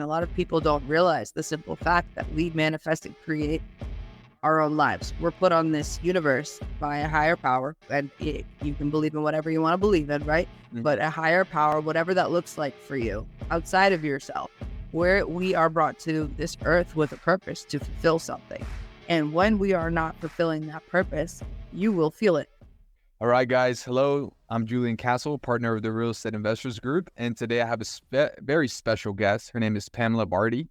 A lot of people don't realize the simple fact that we manifest and create our own lives. We're put on this universe by a higher power, and you can believe in whatever you want to believe in, right? Mhm. But a higher power, whatever that looks like for you, outside of yourself, where we are brought to this earth with a purpose to fulfill something. And when we are not fulfilling that purpose, you will feel it. All right, guys. Hello. I'm Julian Castle, partner of the Real Estate Investors Group. And today I have a very special guest. Her name is Pamela Bardhi.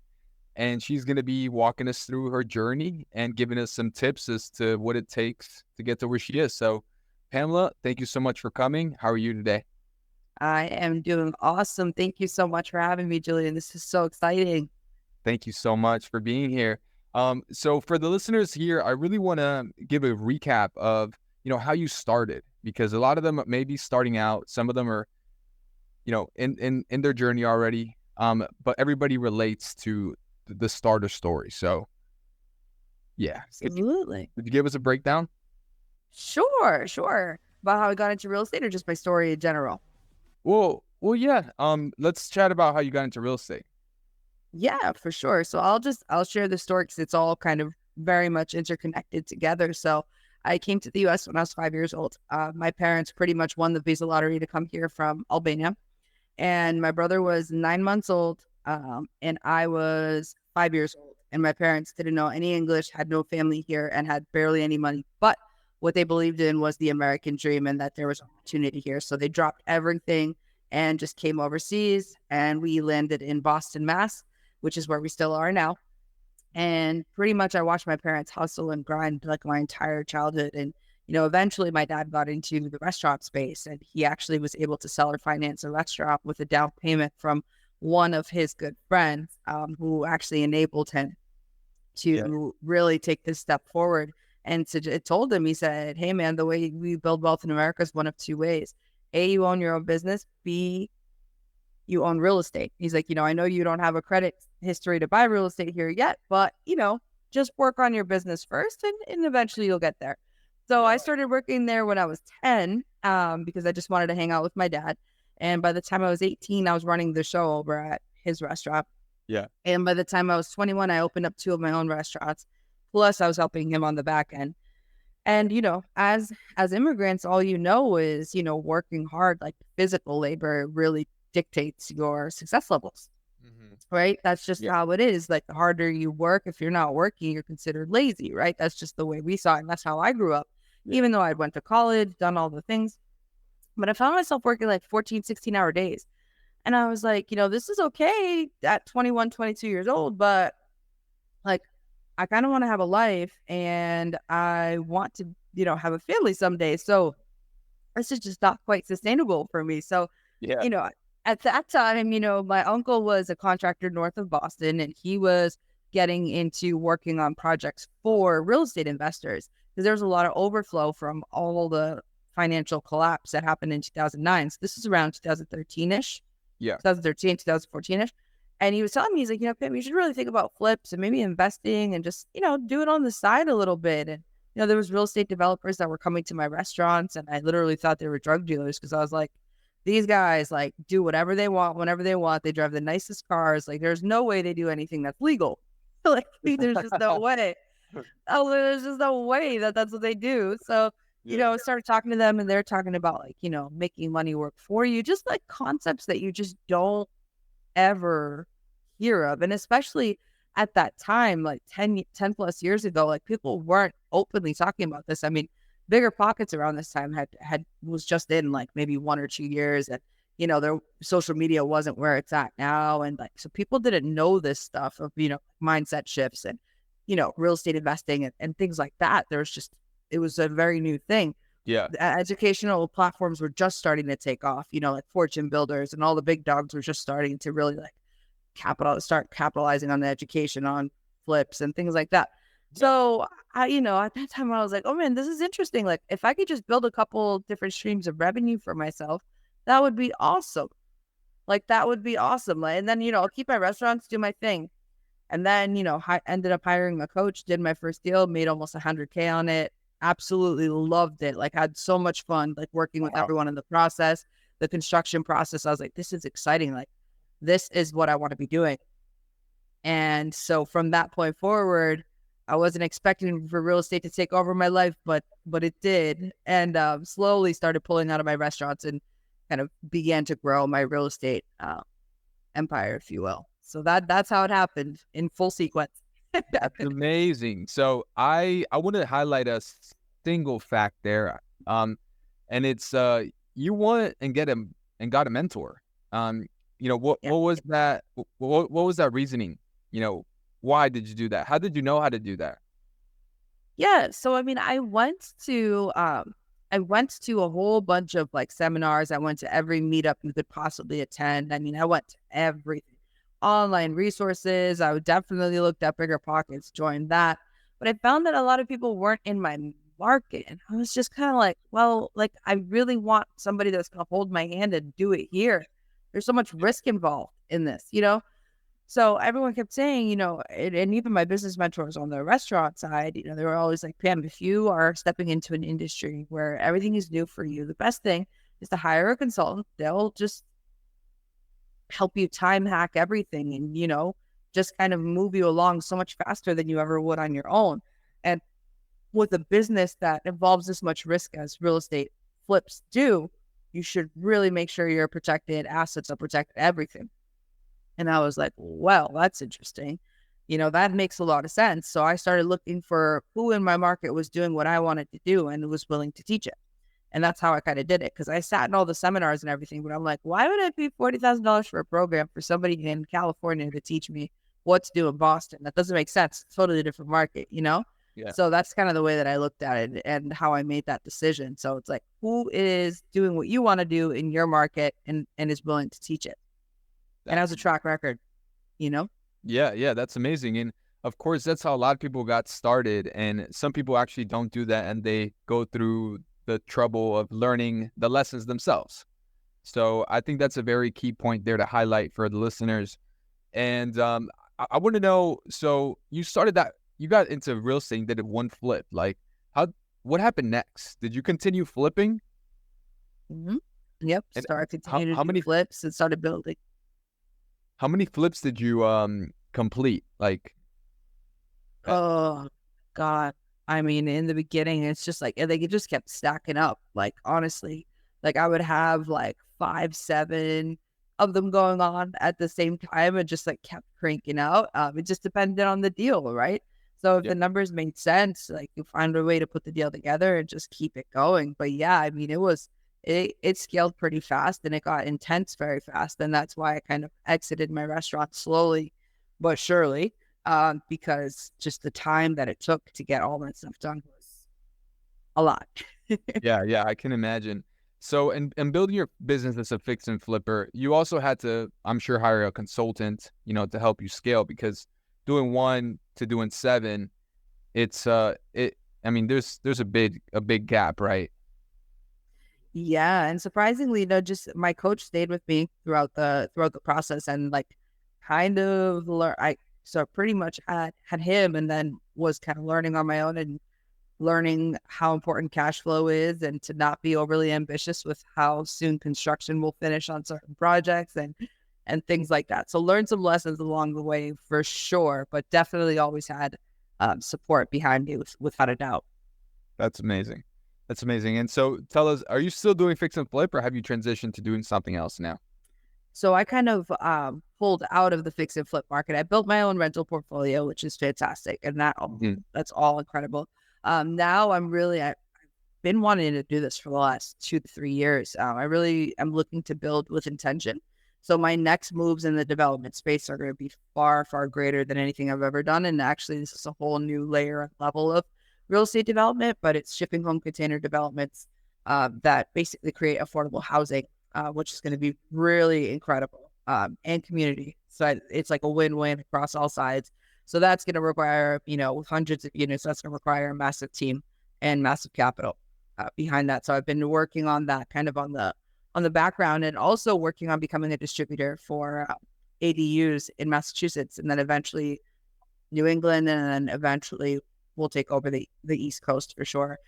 And she's going to be walking us through her journey and giving us some tips as to what it takes to get to where she is. So, Pamela, thank you so much for coming. How are you today? I am doing awesome. Thank you so much for having me, Julian. This is so exciting. Thank you so much for being here. So for the listeners here, I really want to give a recap of, how you started, because a lot of them may be starting out. Some of them are, in their journey already. But everybody relates to the starter story. So yeah. Absolutely. Could you give us a breakdown? Sure. About how I got into real estate, or just my story in general? Well, yeah. Let's chat about how you got into real estate. Yeah, for sure. So I'll share the story because it's all kind of very much interconnected together. So I came to the U.S. when I was 5 years old. My parents pretty much won the visa lottery to come here from Albania. And my brother was 9 months old, and I was 5 years old. And my parents didn't know any English, had no family here, and had barely any money. But what they believed in was the American dream and that there was opportunity here. So they dropped everything and just came overseas. And we landed in Boston, Mass, which is where we still are now. And pretty much I watched my parents hustle and grind like my entire childhood. And, eventually my dad got into the restaurant space, and he actually was able to sell or finance a restaurant with a down payment from one of his good friends, who actually enabled him to really take this step forward. And so it told him, he said, hey man, the way we build wealth in America is one of two ways. A, you own your own business. B, you own real estate. He's like, I know you don't have a credit history to buy real estate here yet, but, just work on your business first and eventually you'll get there. So I started working there when I was 10, because I just wanted to hang out with my dad. And by the time I was 18, I was running the show over at his restaurant. Yeah. And by the time I was 21, I opened up 2 of my own restaurants. Plus I was helping him on the back end. And, as immigrants, all is, working hard, like physical labor really dictates your success levels, right? That's just how it is. Like the harder you work, if you're not working, you're considered lazy, right? That's just the way we saw it. And that's how I grew up, even though I went to college, done all the things. But I found myself working like 14, 16-hour days. And I was like, this is okay at 21, 22 years old, but like, I kind of want to have a life and I want to, have a family someday. So this is just not quite sustainable for me. So, at that time, my uncle was a contractor north of Boston, and he was getting into working on projects for real estate investors because there was a lot of overflow from all the financial collapse that happened in 2009. So this is around 2013-ish. Yeah. 2013, 2014-ish. And he was telling me, he's like, Pam, you should really think about flips and maybe investing and just, do it on the side a little bit. And, there was real estate developers that were coming to my restaurants, and I literally thought they were drug dealers because I was like, these guys like do whatever they want, whenever they want. They drive the nicest cars. Like there's no way they do anything that's legal. Like there's just no way. Oh, there's just no way that's what they do. So, I started talking to them, and they're talking about like, making money work for you, just like concepts that you just don't ever hear of. And especially at that time, like 10 plus years ago, like people weren't openly talking about this. I mean, Bigger Pockets around this time was just in like maybe 1 or 2 years, and their social media wasn't where it's at now, and like so people didn't know this stuff of mindset shifts and real estate investing and things like that. It was a very new thing. Yeah. The educational platforms were just starting to take off, like Fortune Builders and all the big dogs were just starting to really like start capitalizing on the education, on flips and things like that. So I, at that time I was like, oh man, this is interesting. Like if I could just build a couple different streams of revenue for myself, that would be awesome. Like that would be awesome. And then, I'll keep my restaurants, do my thing. And then, I ended up hiring a coach, did my first deal, made almost 100K on it. Absolutely loved it. Like had so much fun, like working with everyone in the process, the construction process. I was like, this is exciting. Like this is what I want to be doing. And so from that point forward, I wasn't expecting for real estate to take over my life, but it did, and slowly started pulling out of my restaurants and kind of began to grow my real estate empire, if you will. So that's how it happened in full sequence. That's amazing. So I want to highlight a single fact there. And it's you went and got a mentor. What Yeah. was that? What was that reasoning? Why did you do that? How did you know how to do that? Yeah. So I mean, I went to a whole bunch of like seminars. I went to every meetup you could possibly attend. I mean, I went to everything. Online resources. I would definitely looked at Bigger Pockets, joined that. But I found that a lot of people weren't in my market. And I was just kind of like, well, like I really want somebody that's gonna hold my hand and do it here. There's so much risk involved in this, you know? So everyone kept saying, and even my business mentors on the restaurant side, they were always like, Pam, if you are stepping into an industry where everything is new for you, the best thing is to hire a consultant. They'll just help you time hack everything and, just kind of move you along so much faster than you ever would on your own. And with a business that involves this much risk as real estate flips do, you should really make sure your protected assets are protected, everything. And I was like, well, that's interesting. That makes a lot of sense. So I started looking for who in my market was doing what I wanted to do and was willing to teach it. And that's how I kind of did it. Because I sat in all the seminars and everything, but I'm like, why would I pay $40,000 for a program for somebody in California to teach me what to do in Boston? That doesn't make sense. It's a totally different market, Yeah. So that's kind of the way that I looked at it and how I made that decision. So it's like, who is doing what you want to do in your market and is willing to teach it? And has a track record, Yeah, that's amazing. And of course, that's how a lot of people got started. And some people actually don't do that, and they go through the trouble of learning the lessons themselves. So I think that's a very key point there to highlight for the listeners. And I want to know, so you got into real estate and did one flip. Like, what happened next? Did you continue flipping? Mm-hmm. Yep. And Continued how to do many flips and started building. how many flips did you complete? Like, Oh God. I mean, in the beginning, it's just like it just kept stacking up. Like honestly, like I would have like 5, 7 of them going on at the same time and just like kept cranking out. It just depended on the deal, right? So if yeah, the numbers made sense, like you find a way to put the deal together and just keep it going. But yeah, I mean, it scaled pretty fast and it got intense very fast. And that's why I kind of exited my restaurant slowly but surely, because just the time that it took to get all that stuff done was a lot. yeah, I can imagine. So, and building your business as a fix and flipper, you also had to, I'm sure, hire a consultant, to help you scale, because doing 1 to doing 7, it's I mean, there's a big gap, right? Yeah, and surprisingly, just my coach stayed with me throughout the process and like kind of I so pretty much had him and then was kind of learning on my own and learning how important cash flow is and to not be overly ambitious with how soon construction will finish on certain projects and things like that. So learned some lessons along the way for sure, but definitely always had support behind me without a doubt. That's amazing. That's amazing. And so tell us, are you still doing fix and flip, or have you transitioned to doing something else now? So I kind of pulled out of the fix and flip market. I built my own rental portfolio, which is fantastic, and Mhm. that's all incredible. Now I've been wanting to do this for the last 2 to 3 years. I really am looking to build with intention. So my next moves in the development space are going to be far, far greater than anything I've ever done. And actually, this is a whole new layer and level of real estate development, but it's shipping home container developments that basically create affordable housing, which is going to be really incredible, and community. So it's like a win-win across all sides. So that's going to require, with hundreds of units, that's going to require a massive team and massive capital behind that. So I've been working on that kind of on the background, and also working on becoming a distributor for ADUs in Massachusetts, and then eventually New England, and then eventually we'll take over the East Coast for sure.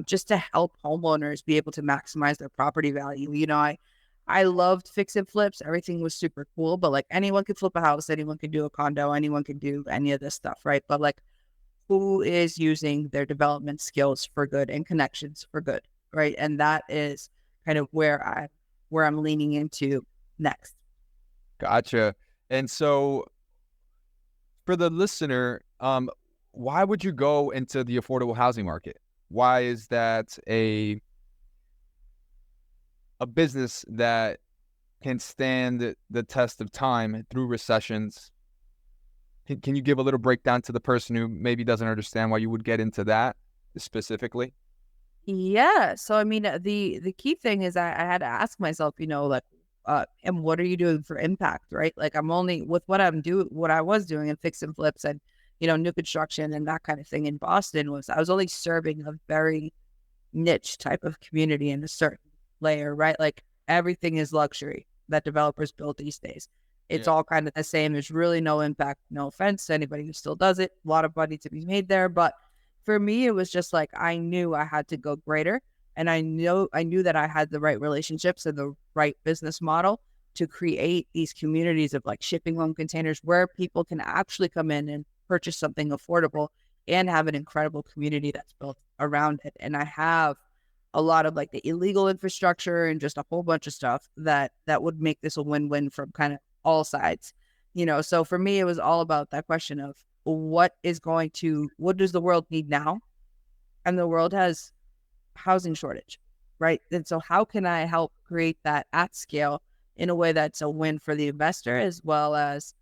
Just to help homeowners be able to maximize their property value. I loved fix and flips. Everything was super cool, but like anyone could flip a house, anyone could do a condo, anyone could do any of this stuff, right? But like, who is using their development skills for good and connections for good, right? And that is kind of where I'm leaning into next. Gotcha. And so for the listener, why would you go into the affordable housing market? Why is that a business that can stand the test of time through recessions? Can you give a little breakdown to the person who maybe doesn't understand why you would get into that specifically? Yeah. So I mean, the key thing is I had to ask myself, like, and what are you doing for impact, right? Like I'm only with what I was doing in fix and flips and new construction and that kind of thing in Boston was I was only serving a very niche type of community in a certain layer, right? Like everything is luxury that developers build these days. It's Yeah. all kind of the same. There's really no impact. No offense to anybody who still does it. A lot of money to be made there, but for me, it was just like I knew I had to go greater, and I knew that I had the right relationships and the right business model to create these communities of like shipping home containers where people can actually come in and purchase something affordable and have an incredible community that's built around it. And I have a lot of like the illegal infrastructure and just a whole bunch of stuff that would make this a win-win from kind of all sides. So for me, it was all about that question of what does the world need now? And the world has housing shortage, right? And so how can I help create that at scale in a way that's a win for the investor as well as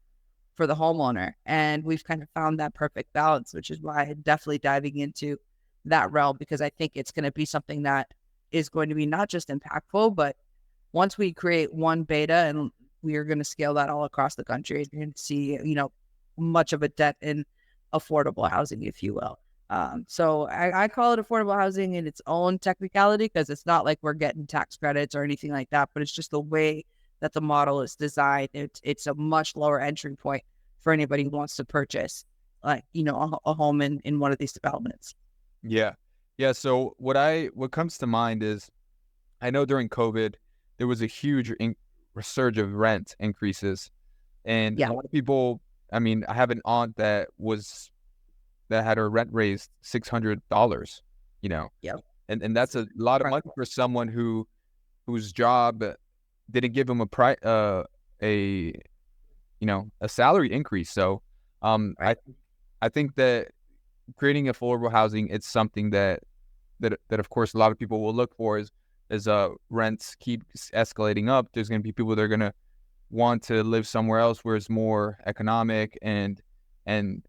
for the homeowner? And we've kind of found that perfect balance, which is why I'm definitely diving into that realm, because I think it's going to be something that is going to be not just impactful, but once we create one beta and we are going to scale that all across the country and see, much of a dent in affordable housing, if you will. So I call it affordable housing in its own technicality because it's not like we're getting tax credits or anything like that, but it's just the way that the model is designed. It's a much lower entry point for anybody who wants to purchase, like, a home in one of these developments. Yeah. Yeah. So what comes to mind is I know during COVID, there was a huge resurge of rent increases. And Yeah. a lot of people, I mean, I have an aunt that had her rent raised $600, Yeah. and that's a lot of money for someone whose job didn't give him a salary increase. So, Right. I think that creating affordable housing, it's something that of course a lot of people will look for as rents keep escalating up. There's going to be people that are going to want to live somewhere else where it's more economic and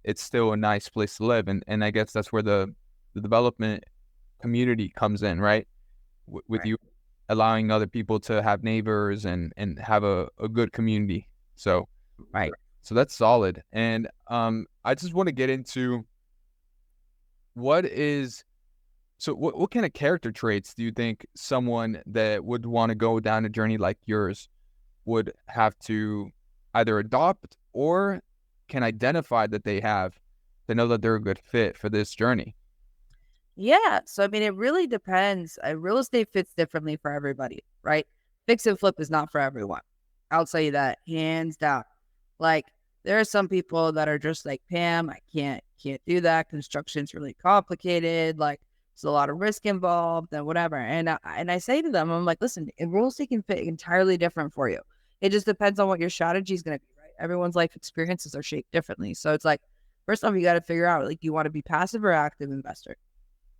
it's still a nice place to live. And I guess that's where the development community comes in, right? With Right. you allowing other people to have neighbors and have a good community. So Right. that's solid. And I just want to get into what kind of character traits do you think someone that would want to go down a journey like yours would have to either adopt or can identify that they have to know that they're a good fit for this journey? Yeah. So, I mean, it really depends. Real estate fits differently for everybody, right? Fix and flip is not for everyone. I'll tell you that hands down. Like, there are some people that are just like, Pam, I can't do that. Construction's really complicated. Like, there's a lot of risk involved and whatever. And I say to them, I'm like, listen, real estate can fit entirely different for you. It just depends on what your strategy is going to be, right? Everyone's life experiences are shaped differently. So it's like, first off, you got to figure out, like, do you want to be passive or active investor?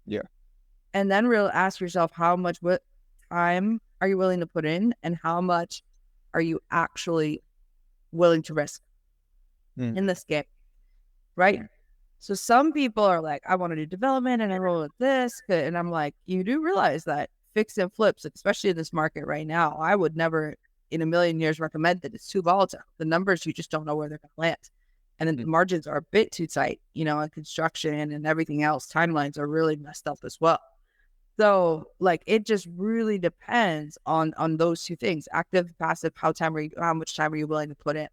Yeah. And then ask yourself what time are you willing to put in and how much are you actually willing to risk in this game, right? So some people are like, I want to do development and I roll with this. And I'm like, you do realize that fix and flips, especially in this market right now, I would never in a million years recommend that. It's too volatile. The numbers, you just don't know where they're going to land. And then the margins are a bit too tight, and construction and everything else. Timelines are really messed up as well. So like, it just really depends on those two things, active, passive, how much time are you willing to put in?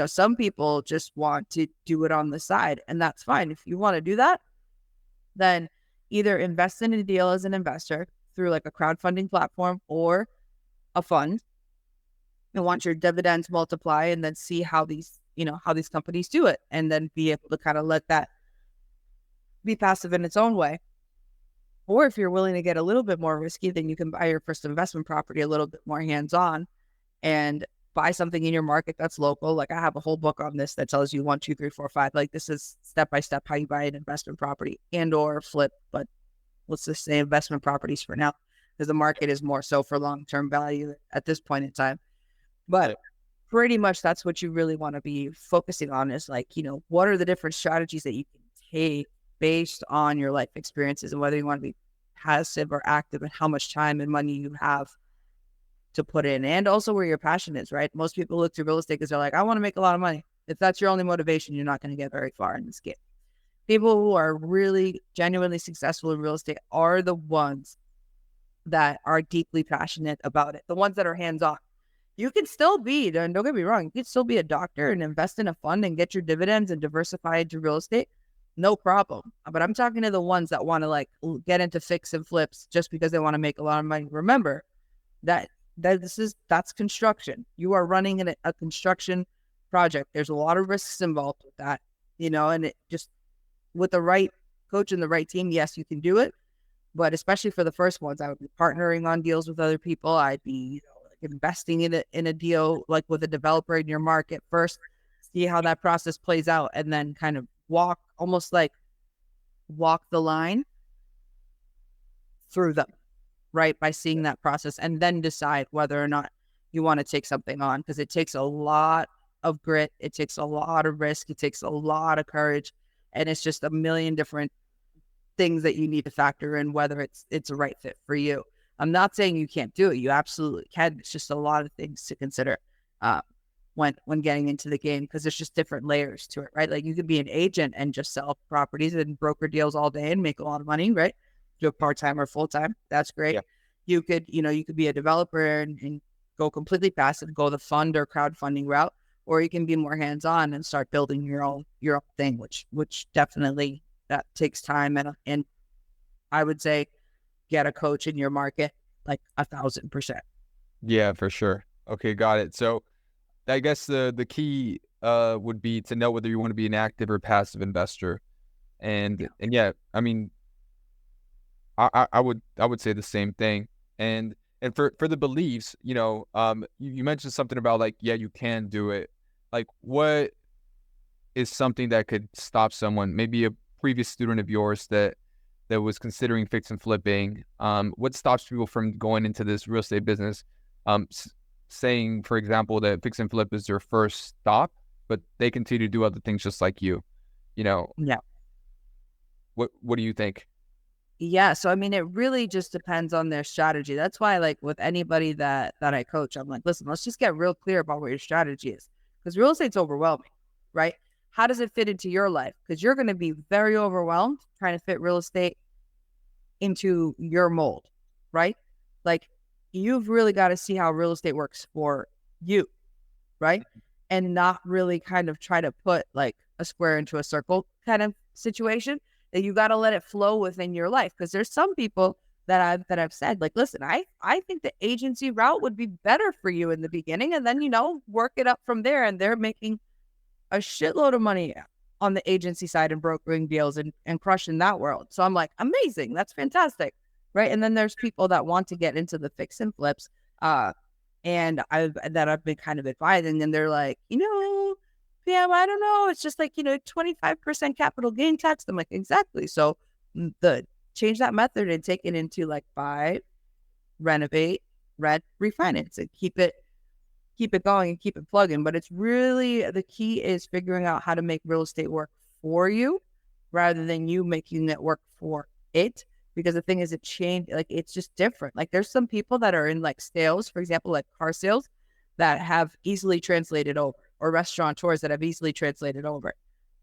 Some people just want to do it on the side, and that's fine. If you want to do that, then either invest in a deal as an investor through like a crowdfunding platform or a fund, and want your dividends multiply, and then see how these, how these companies do it, and then be able to kind of let that be passive in its own way. Or if you're willing to get a little bit more risky, then you can buy your first investment property a little bit more hands-on and buy something in your market that's local. Like I have a whole book on this that tells you 1, 2, 3, 4, 5. Like this is step-by-step how you buy an investment property and or flip. But let's just say investment properties for now, because the market is more so for long-term value at this point in time. But pretty much that's what you really want to be focusing on is like, what are the different strategies that you can take based on your life experiences and whether you want to be passive or active and how much time and money you have to put in, and also where your passion is, right? Most people look to real estate because they're like, I want to make a lot of money. If that's your only motivation, you're not going to get very far in this game. People who are really genuinely successful in real estate are the ones that are deeply passionate about it, the ones that are hands-on. You can still be, don't get me wrong, you can still be a doctor and invest in a fund and get your dividends and diversify into real estate. No problem. But I'm talking to the ones that want to like get into fix and flips just because they want to make a lot of money. Remember that that's construction. You are running a construction project. There's a lot of risks involved with that, and it just with the right coach and the right team, yes, you can do it. But especially for the first ones, I would be partnering on deals with other people. I'd be investing in a deal like with a developer in your market first, see how that process plays out, and then kind of walk the line through them, right? By seeing that process and then decide whether or not you want to take something on, because it takes a lot of grit. It takes a lot of risk. It takes a lot of courage. And it's just a million different things that you need to factor in, whether it's a right fit for you. I'm not saying you can't do it. You absolutely can. It's just a lot of things to consider when getting into the game, because there's just different layers to it, right? Like you could be an agent and just sell properties and broker deals all day and make a lot of money, right? Do it part-time or full-time. That's great. Yeah. You could be a developer and go completely passive, go the fund or crowdfunding route, or you can be more hands-on and start building your own thing, which definitely that takes time. And I would say get a coach in your market, like 1,000%. Yeah, for sure. Okay, got it. So I guess the key would be to know whether you want to be an active or passive investor. And yeah, I mean, I would say the same thing. And for the beliefs, you mentioned something about like, yeah, you can do it. Like what is something that could stop someone, maybe a previous student of yours that was considering fix and flipping? What stops people from going into this real estate business? Saying, for example, that fix and flip is their first stop, but they continue to do other things just like you. Yeah. What do you think? Yeah. So, I mean, it really just depends on their strategy. That's why, like with anybody that I coach, I'm like, listen, let's just get real clear about what your strategy is, because real estate's overwhelming, right? How does it fit into your life? Because you're going to be very overwhelmed trying to fit real estate into your mold, right? Like you've really got to see how real estate works for you, right? And not really kind of try to put like a square into a circle kind of situation. That you got to let it flow within your life. Because there's some people that I've said, like, listen, I think the agency route would be better for you in the beginning, and then work it up from there. And they're making a shitload of money on the agency side and brokering deals and crushing that world. So I'm like, amazing, that's fantastic, right? And then there's people that want to get into the fix and flips, and I've been kind of advising, and they're like, Pam, I don't know. It's just like, 25% capital gain tax. I'm like, exactly. So change that method and take it into like buy, renovate, rent, refinance, and keep it going and keep it plugging. But it's really, the key is figuring out how to make real estate work for you rather than you making it work for it. Because the thing is, it's just different. Like there's some people that are in like sales, for example, like car sales, that have easily translated over, or restaurateurs that have easily translated over.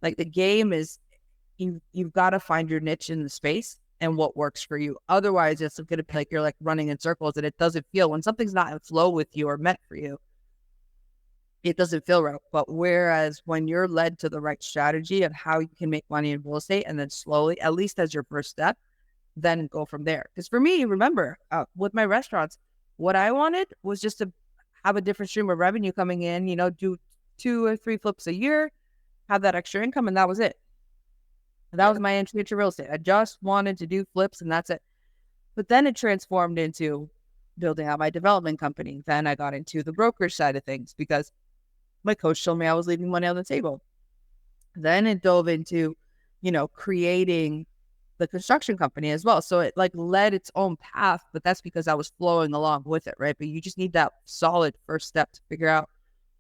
Like the game is, you've got to find your niche in the space and what works for you. Otherwise, it's going to be like you're like running in circles, and it doesn't feel, when something's not in flow with you or meant for you, it doesn't feel right. But whereas when you're led to the right strategy of how you can make money in real estate, and then slowly, at least as your first step, then go from there. Because for me, remember, with my restaurants, what I wanted was just to have a different stream of revenue coming in, do 2 or 3 flips a year, have that extra income, and that was it. That was my entry into real estate. I just wanted to do flips, and that's it. But then it transformed into building out my development company. Then I got into the brokerage side of things because my coach told me I was leaving money on the table. Then it dove into, creating the construction company as well. So it like led its own path, but that's because I was flowing along with it, right? But you just need that solid first step to figure out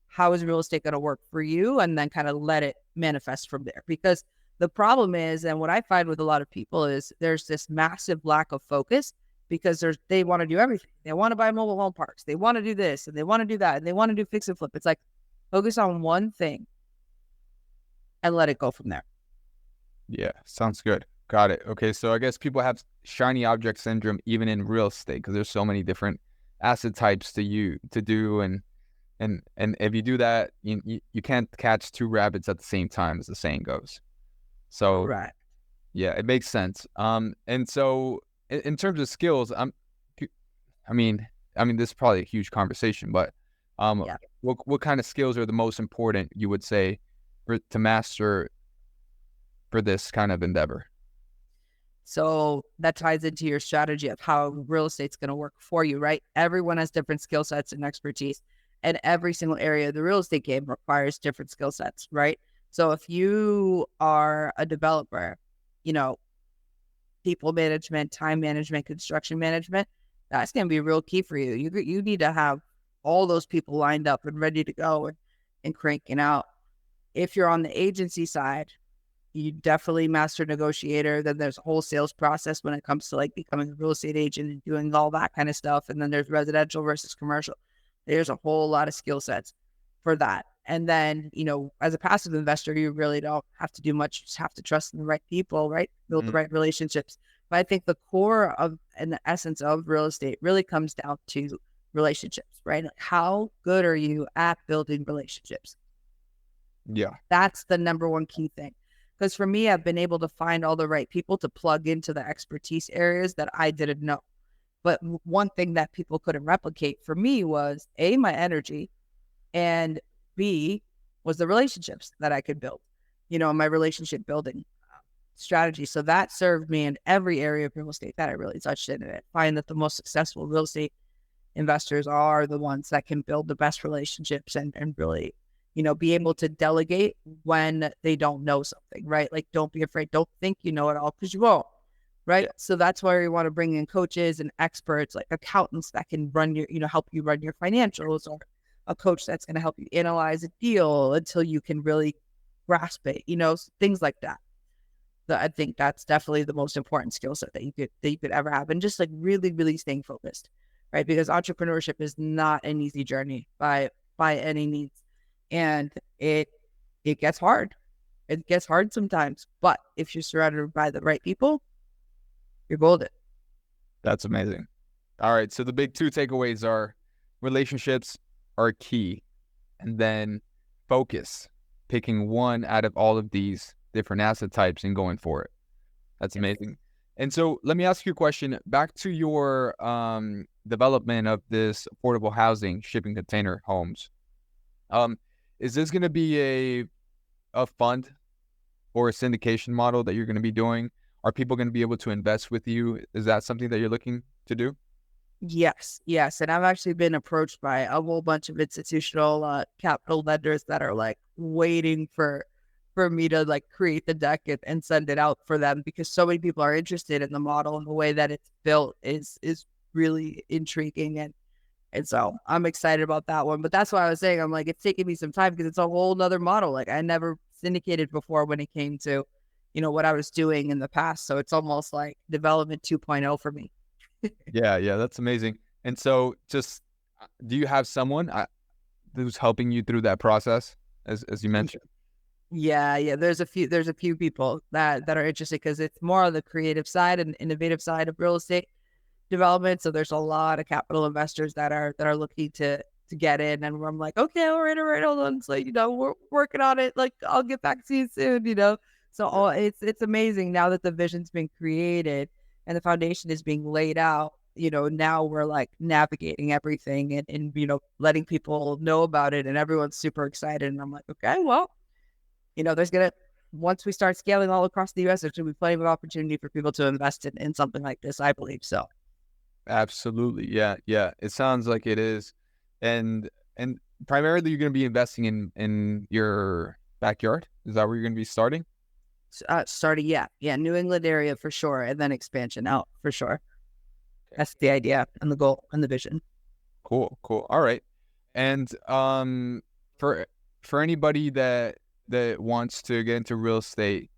how is real estate going to work for you, and then kind of let it manifest from there. Because the problem is, and what I find with a lot of people is there's this massive lack of focus because they want to do everything. They want to buy mobile home parks. They want to do this and they want to do that and they want to do fix and flip. It's like, focus on one thing and let it go from there. Yeah, sounds good. Got it. Okay, so I guess people have shiny object syndrome even in real estate because there's so many different asset types to do, and if you do that, you can't catch 2 rabbits at the same time, as the saying goes. So right. Yeah, it makes sense. And so in terms of skills, I mean, this is probably a huge conversation, but what kind of skills are the most important, you would say, to master for this kind of endeavor? So that ties into your strategy of how real estate's going to work for you, right? Everyone has different skill sets and expertise, and every single area of the real estate game requires different skill sets, right? So if you are a developer, people management, time management, construction management, that's going to be real key for you. You need to have all those people lined up and ready to go and cranking out. If you're on the agency side, you definitely master negotiator. Then there's a whole sales process when it comes to like becoming a real estate agent and doing all that kind of stuff. And then there's residential versus commercial. There's a whole lot of skill sets for that. And then, as a passive investor, you really don't have to do much. You just have to trust in the right people, right? Build the right relationships. But I think the core of and the essence of real estate really comes down to relationships, right? Like, how good are you at building relationships? Yeah. That's the number one key thing. Because for me, I've been able to find all the right people to plug into the expertise areas that I didn't know. But one thing that people couldn't replicate for me was A, my energy, and B, was the relationships that I could build, my relationship building strategy. So that served me in every area of real estate that I really touched in it. I find that the most successful real estate investors are the ones that can build the best relationships and really, be able to delegate when they don't know something, right? Like, don't be afraid. Don't think you know it all, because you won't, right? So that's why you want to bring in coaches and experts, like accountants that can run help you run your financials, or a coach that's going to help you analyze a deal until you can really grasp it, things like that. So I think that's definitely the most important skill set that you could ever have. And just like really, really staying focused, right? Because entrepreneurship is not an easy journey by any means. And it gets hard. It gets hard sometimes. But if you're surrounded by the right people, you're golden. That's amazing. All right. So the big 2 takeaways are relationships are key, and then focus, picking one out of all of these different asset types and going for it. That's amazing. And so let me ask you a question. Back to your development of this affordable housing shipping container homes. Is this going to be a fund or a syndication model that you're going to be doing? Are people going to be able to invest with you? Is that something that you're looking to do? Yes. And I've actually been approached by a whole bunch of institutional capital lenders that are like waiting for me to like create the deck and send it out for them, because so many people are interested in the model, and the way that it's built is really intriguing. And so I'm excited about that one. But that's why I was saying, I'm like, it's taking me some time because it's a whole nother model. Like, I never syndicated before when it came to, what I was doing in the past. So it's almost like development 2.0 for me. Yeah, that's amazing. And so just, do you have someone who's helping you through that process, as you mentioned? Yeah. There's a few people that are interested, because it's more on the creative side and innovative side of real estate development. So there's a lot of capital investors that are looking to get in, and I'm like, okay, all right, hold on. So, we're working on it. Like, I'll get back to you soon, So it's amazing now that the vision's been created and the foundation is being laid out. now we're like navigating everything and letting people know about it, and everyone's super excited. And I'm like, okay, well, once we start scaling all across the US, there's going to be plenty of opportunity for people to invest in something like this, I believe. So Absolutely. Yeah. Yeah. It sounds like it is. And primarily you're going to be investing in your backyard. Is that where you're going to be starting? starting, yeah, New England area for sure, and then expansion out for sure. That's the idea and the goal and the vision. Cool. Cool. All right. And for anybody that wants to get into real estate,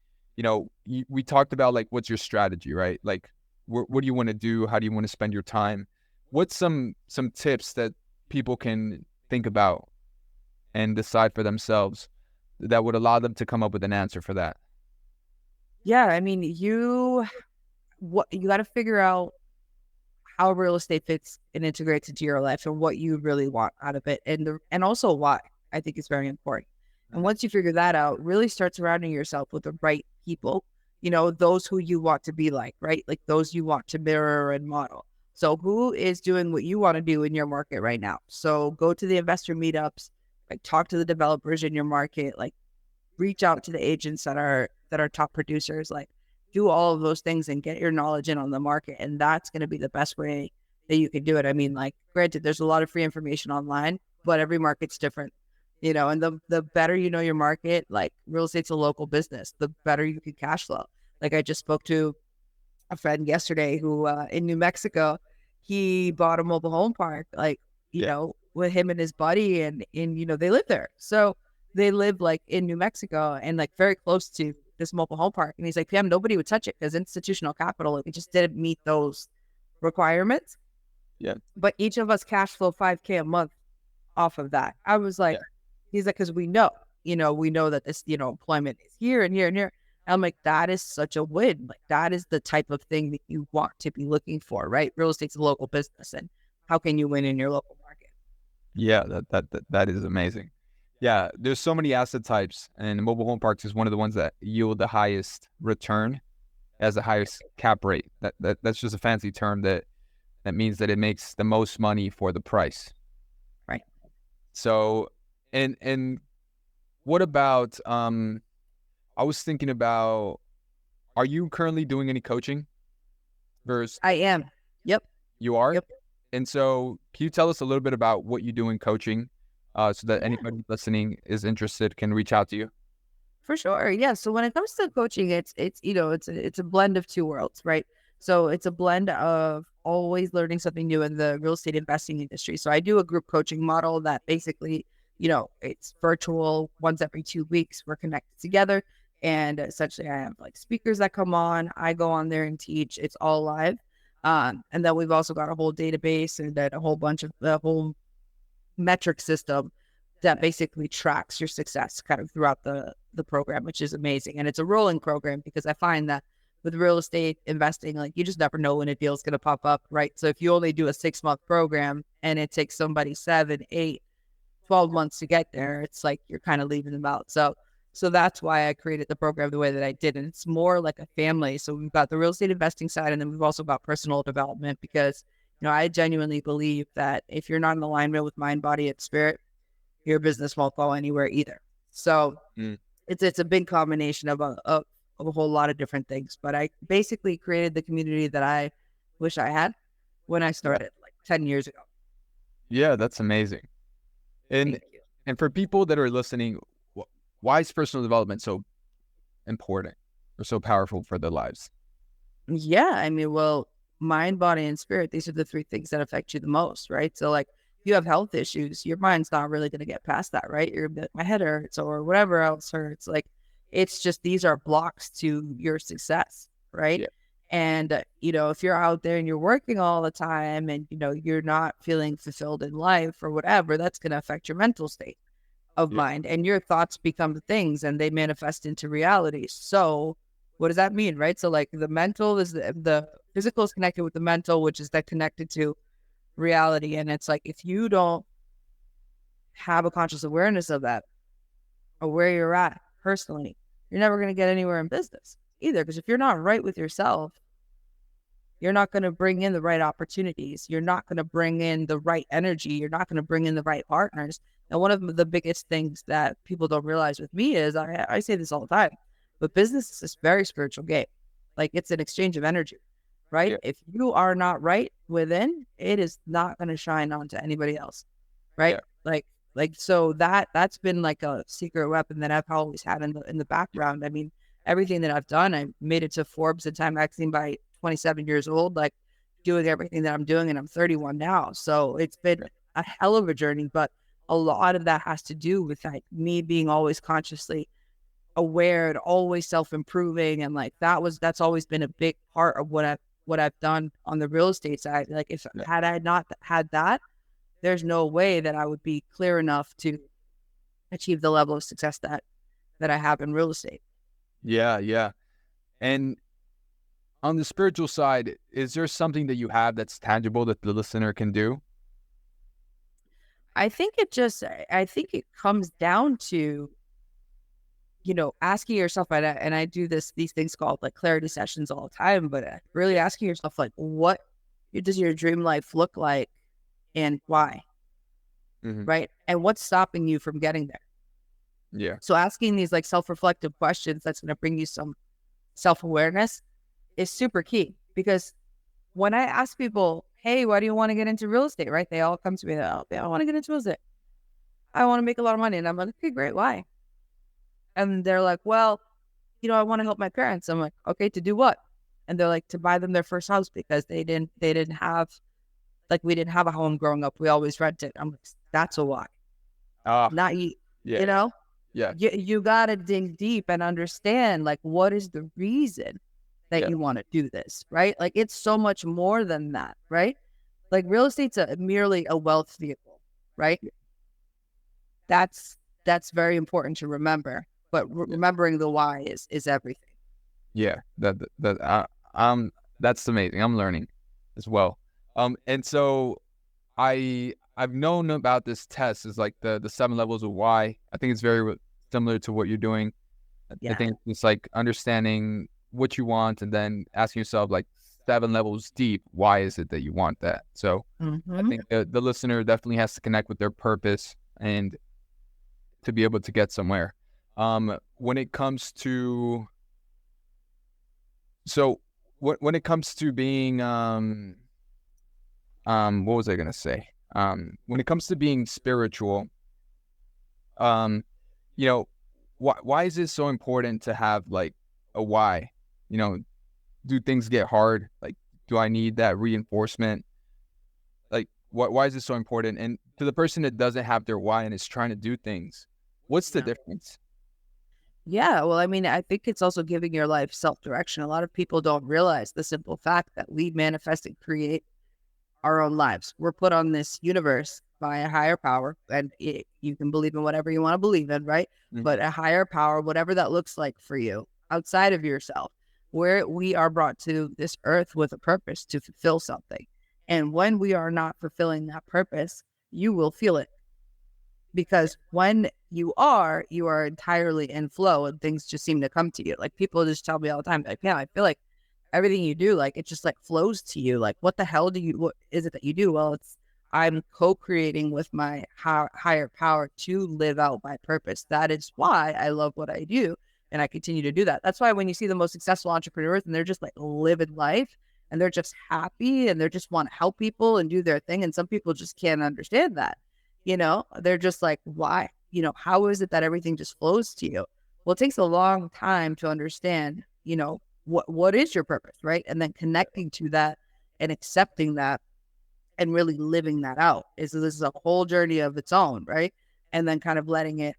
we talked about like what's your strategy, right? Like what do you want to do? How do you want to spend your time? What's some tips that people can think about and decide for themselves that would allow them to come up with an answer for that? Yeah, I mean, you got to figure out how real estate fits and integrates into your life and what you really want out of it, and also why. I think is very important. And once you figure that out, really start surrounding yourself with the right people, those who you want to be like, right? Like those you want to mirror and model. So who is doing what you want to do in your market right now? So go to the investor meetups, like talk to the developers in your market, like reach out to the agents that are top producers, like do all of those things and get your knowledge in on the market. And that's going to be the best way that you can do it. I mean, like, granted, there's a lot of free information online, but every market's different, and the better you know your market, like real estate's a local business, the better you can cash flow. Like I just spoke to a friend yesterday who in New Mexico, he bought a mobile home park, like, with him and his buddy, and they live there. So they live like in New Mexico and like very close to this mobile home park. And he's like, Pam, nobody would touch it because institutional capital, it just didn't meet those requirements. Yeah. But each of us cash flow $5,000 a month off of that. I was like, he's like, because we know that this, employment is here and here and here. I'm like, that is such a win. Like that is the type of thing that you want to be looking for, right? Real estate's a local business, and how can you win in your local market? Yeah, that is amazing. Yeah, there's so many asset types, and mobile home parks is one of the ones that yield the highest return, has the highest cap rate. That's just a fancy term that means that it makes the most money for the price. Right. So, and what about I was thinking about, are you currently doing any coaching? I am. Yep. You are? Yep. And so can you tell us a little bit about what you do in coaching, so that anybody listening is interested can reach out to you? For sure. Yeah. So when it comes to coaching, it's a blend of two worlds, right? So it's a blend of always learning something new in the real estate investing industry. So I do a group coaching model that basically, it's virtual once every 2 weeks. We're connected together. And essentially I have like speakers that come on. I go on there and teach. It's all live. And then we've also got a whole database and then a whole metric system that basically tracks your success kind of throughout the program, which is amazing. And it's a rolling program because I find that with real estate investing, like you just never know when a deal is going to pop up, right? So if you only do a 6-month program and it takes somebody 7, 8, 12 months to get there, it's like you're kind of leaving them out. So that's why I created the program the way that I did. And it's more like a family. So we've got the real estate investing side, and then we've also got personal development because, I genuinely believe that if you're not in alignment with mind, body, and spirit, your business won't go anywhere either. So it's a big combination of a whole lot of different things. But I basically created the community that I wish I had when I started like 10 years ago. Yeah, that's amazing. And for people that are listening, why is personal development so important or so powerful for their lives? Yeah, I mean, well, mind, body, and spirit, these are the 3 things that affect you the most, right? So like if you have health issues, your mind's not really going to get past that, right? You're gonna be like, my head hurts or whatever else hurts. Like it's just, these are blocks to your success, right? Yeah. And, if you're out there and you're working all the time and, you're not feeling fulfilled in life or whatever, that's going to affect your mental state of mind, and your thoughts become things and they manifest into reality. So what does that mean, right? So like the mental is the physical is connected with the mental, which is that connected to reality. And it's like, if you don't have a conscious awareness of that or where you're at personally, you're never going to get anywhere in business either. Because if you're not right with yourself, you're not going to bring in the right opportunities. You're not going to bring in the right energy. You're not going to bring in the right partners. And one of the biggest things that people don't realize with me is, I say this all the time, but business is this very spiritual game. Like, it's an exchange of energy, right? Yeah. If you are not right within, it is not going to shine onto anybody else, right? Yeah. So that's been like a secret weapon that I've always had in the background. I mean, everything that I've done, I made it to Forbes and Time Magazine by 27 years old, like doing everything that I'm doing, and I'm 31 now. So it's been a hell of a journey, but a lot of that has to do with like me being always consciously aware and always self-improving. And like that's always been a big part of what I've done on the real estate side. Like, if had I not had that, there's no way that I would be clear enough to achieve the level of success that I have in real estate. Yeah. Yeah. And on the spiritual side, is there something that you have that's tangible that the listener can do? I think it comes down to, asking yourself, and I do these things called like clarity sessions all the time, but really asking yourself, like, what does your dream life look like and why, Mm-hmm. right? And what's stopping you from getting there? Yeah. So asking these like self-reflective questions that's going to bring you some self-awareness is super key, because when I ask people, hey, why do you want to get into real estate, right? They all come to me, oh, I want to get into real estate. I want to make a lot of money. And I'm like, okay, great. Why? And they're like, well, I want to help my parents. I'm like, okay, to do what? And they're like, to buy them their first house, because they didn't have, like, we didn't have a home growing up. We always rented. I'm like, that's a why. Not you, Yeah. Yeah. you got to dig deep and understand, like, what is the reason that you want to do this, right? Like, it's so much more than that, right? Like, real estate's merely a wealth vehicle, right? That's very important to remember, but remembering the why is everything. Yeah. That's amazing. I'm learning as well. And so I've known about this test, is like the 7 levels of why. I think it's very similar to what you're doing. I think it's like understanding what you want and then asking yourself, like, 7 levels deep, why is it that you want that? So I think the listener definitely has to connect with their purpose and to be able to get somewhere. When it comes to when it comes to being what was I gonna say? When it comes to being spiritual, why is it so important to have like a why? Do things get hard? Like, do I need that reinforcement? Like, why is it so important? And to the person that doesn't have their why and is trying to do things, what's the difference? Yeah, well, I mean, I think it's also giving your life self-direction. A lot of people don't realize the simple fact that we manifest and create our own lives. We're put on this universe by a higher power, and you can believe in whatever you want to believe in, right? Mm-hmm. But a higher power, whatever that looks like for you, outside of yourself, where we are brought to this earth with a purpose to fulfill something. And when we are not fulfilling that purpose, you will feel it. Because when you are entirely in flow and things just seem to come to you. Like, people just tell me all the time, like, yeah, I feel like everything you do, like, it just like flows to you. Like, what the hell what is it that you do? Well, I'm co-creating with my higher power to live out my purpose. That is why I love what I do. And I continue to do that. That's why when you see the most successful entrepreneurs and they're just like living life and they're just happy and they just want to help people and do their thing. And some people just can't understand that, they're just like, why, how is it that everything just flows to you? Well, it takes a long time to understand, what is your purpose, right? And then connecting to that and accepting that and really living that out. This is a whole journey of its own, right? And then kind of letting it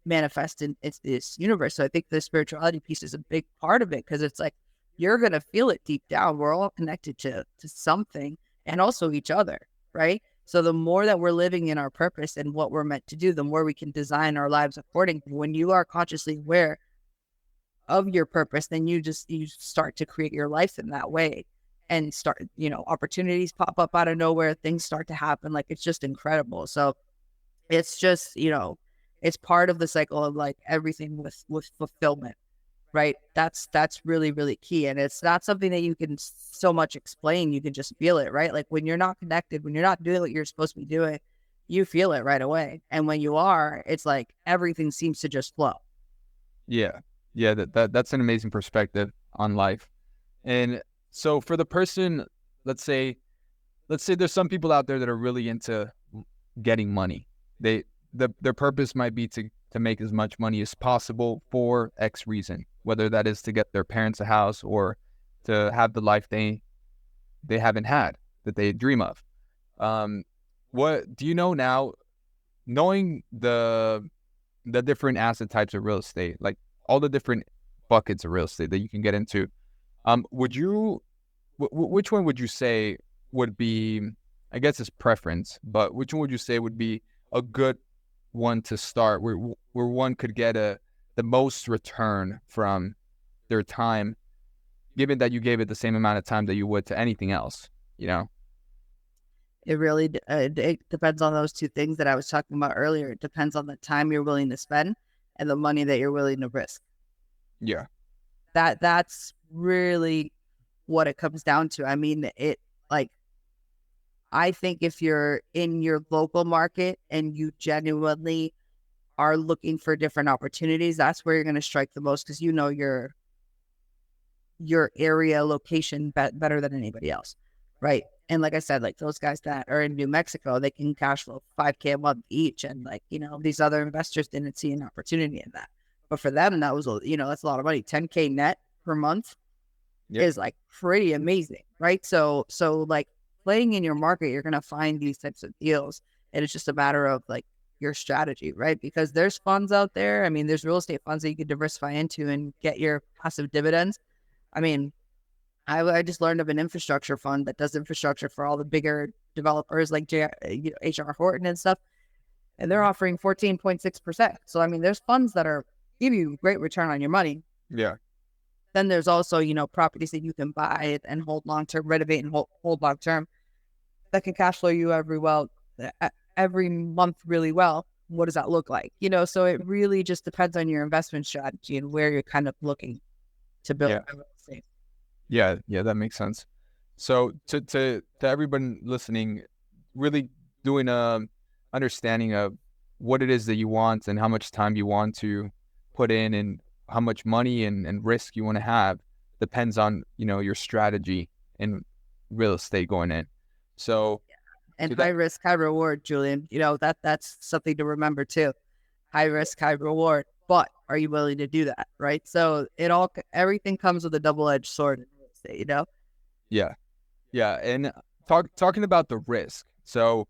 manifest in this universe. So I think the spirituality piece is a big part of it, because it's like, you're going to feel it deep down. We're all connected to something, and also each other, right? So the more that we're living in our purpose and what we're meant to do, the more we can design our lives accordingly. When you are consciously aware of your purpose, then you start to create your life in that way, and start, opportunities pop up out of nowhere, things start to happen. Like, it's just incredible. So it's just, it's part of the cycle of like everything with fulfillment, right? That's really, really key. And it's not something that you can so much explain. You can just feel it, right? Like when you're not connected, when you're not doing what you're supposed to be doing, you feel it right away. And when you are, it's like everything seems to just flow. Yeah. Yeah. That's an amazing perspective on life. And so for the person, let's say there's some people out there that are really into getting money. Their purpose might be to make as much money as possible for X reason, whether that is to get their parents a house or to have the life they haven't had, that they dream of. What do you know now, knowing the different asset types of real estate, like all the different buckets of real estate that you can get into? Would you, which one would you say would be, I guess it's preference, but which one would you say would be a good one to start, where one could get the most return from their time, given that you gave it the same amount of time that you would to anything else, you know? It really it depends on those two things that I was talking about earlier. It depends on the time you're willing to spend and the money that you're willing to risk. Yeah. That's really what it comes down to. I mean, I think if you're in your local market and you genuinely are looking for different opportunities, that's where you're going to strike the most, because you know your area location better than anybody else, right? And like I said, like those guys that are in New Mexico, they can cash flow $5,000 a month each, and like, you know, these other investors didn't see an opportunity in that. But for them, that was, you know, that's a lot of money. $10,000 net per month is like pretty amazing, right? So like playing in your market, you're gonna find these types of deals, and it's just a matter of like your strategy, right? Because there's funds out there. I mean, there's real estate funds that you could diversify into and get your passive dividends. I mean, I just learned of an infrastructure fund that does infrastructure for all the bigger developers like H.R. Horton and stuff, and they're offering 14.6%. So I mean, there's funds that are give you great return on your money. Yeah. Then there's also, you know, properties that you can buy and hold long term, renovate and hold long term, that can cash flow you every month really well. What does that look like? You know, so it really just depends on your investment strategy and where you're kind of looking to build. Yeah, that makes sense. So to everyone listening, really doing a understanding of what it is that you want and how much time you want to put in and how much money and risk you want to have depends on, you know, your strategy in real estate going in. So and high risk, high reward, Julian. You know, that's something to remember too. High risk, high reward. But are you willing to do that? Right. So everything comes with a double-edged sword in real estate, you know? Yeah. And talking about the risk. So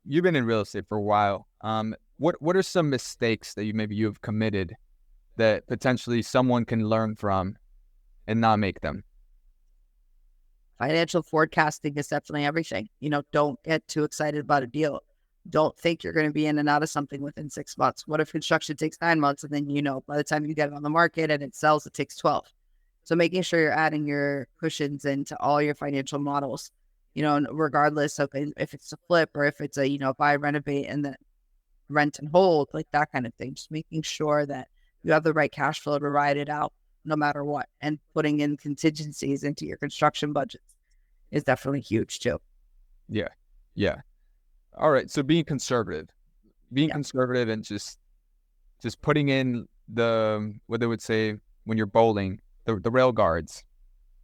you've been in real estate for a while. What are some mistakes that you've committed that potentially someone can learn from and not make them? Financial forecasting is definitely everything. You know, don't get too excited about a deal. Don't think you're going to be in and out of something within 6 months. What if construction takes 9 months, and then, you know, by the time you get it on the market and it sells, it takes 12. So making sure you're adding your cushions into all your financial models, you know, regardless of if it's a flip or if it's a, you know, buy, renovate, and then rent and hold, like that kind of thing. Just making sure that you have the right cash flow to ride it out no matter what, and putting in contingencies into your construction budgets is definitely huge too. Yeah. All right. So being conservative and just putting in what they would say when you're bowling, the rail guards,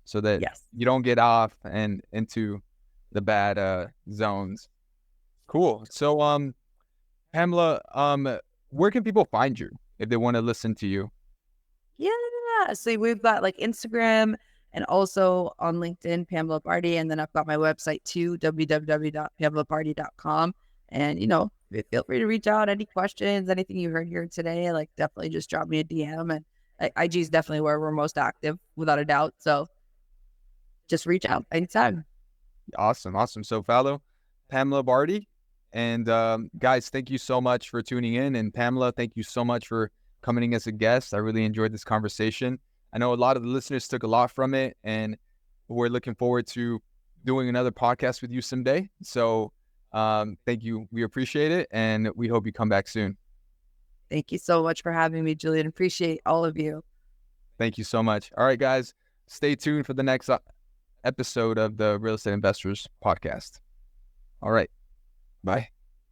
so that you don't get off and into the bad zones. Cool. So Pamela, where can people find you if they want to listen to you? Yeah. So we've got like Instagram and also on LinkedIn, Pamela Bardhi. And then I've got my website too, www.pamelabardhi.com. And, you know, feel free to reach out, any questions, anything you heard here today, like definitely just drop me a DM. And IG is definitely where we're most active, without a doubt. So just reach out anytime. Awesome. So follow Pamela Bardhi. And guys, thank you so much for tuning in. And Pamela, thank you so much for coming as a guest. I really enjoyed this conversation. I know a lot of the listeners took a lot from it, and we're looking forward to doing another podcast with you someday. So thank you. We appreciate it, and we hope you come back soon. Thank you so much for having me, Julian. Appreciate all of you. Thank you so much. All right, guys, stay tuned for the next episode of the Real Estate Investors Podcast. All right. Bye.